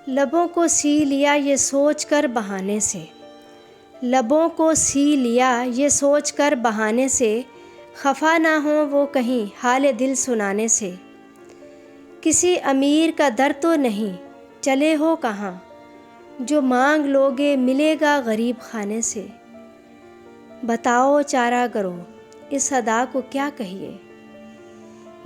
लबों को सी लिया ये सोच कर बहाने से, लबों को सी लिया ये सोच कर बहाने से, खफा ना हो वो कहीं हाल दिल सुनाने से। किसी अमीर का दर तो नहीं, चले हो कहाँ, जो मांग लोगे मिलेगा गरीब खाने से। बताओ चारा करो इस अदा को क्या कहिए,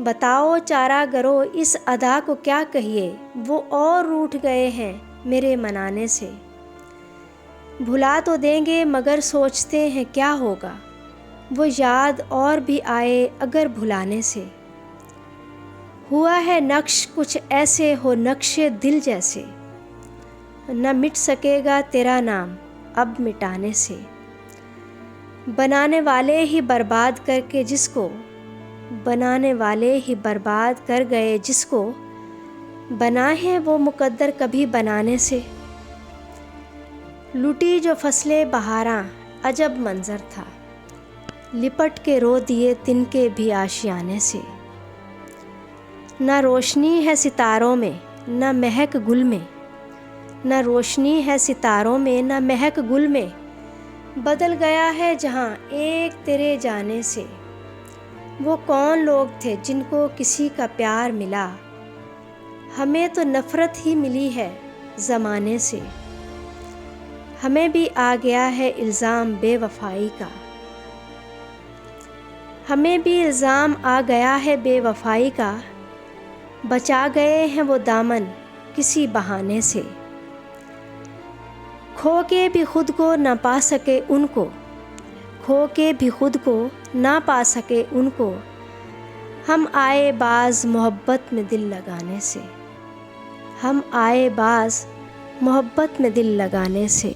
बताओ चारा करो इस अदा को क्या कहिए। वो और रूठ गए हैं मेरे मनाने से। भुला तो देंगे मगर सोचते हैं क्या होगा, वो याद और भी आए अगर भुलाने से। हुआ है नक्श कुछ ऐसे हो नक्शे दिल जैसे, न मिट सकेगा तेरा नाम अब मिटाने से। बनाने वाले ही बर्बाद करके जिसको, बनाने वाले ही बर्बाद कर गए जिसको, बना है वो मुकद्दर कभी बनाने से। लुटी जो फसलें बहारां अजब मंजर था, लिपट के रो दिए तिनके भी आशियाने से। न रोशनी है सितारों में न महक गुल में, न रोशनी है सितारों में न महक गुल में। बदल गया है जहां एक तेरे जाने से। वो कौन लोग थे जिनको किसी का प्यार मिला, हमें तो नफ़रत ही मिली है ज़माने से। हमें भी आ गया है इल्ज़ाम बेवफ़ाई का, हमें भी इल्ज़ाम आ गया है बेवफ़ाई का। बचा गए हैं वो दामन किसी बहाने से। खो के भी खुद को ना पा सके उनको, खो के भी खुद को ना पा सके उनको। हम आए बाज़ मोहब्बत में दिल लगाने से, हम आए बाज़ मोहब्बत में दिल लगाने से।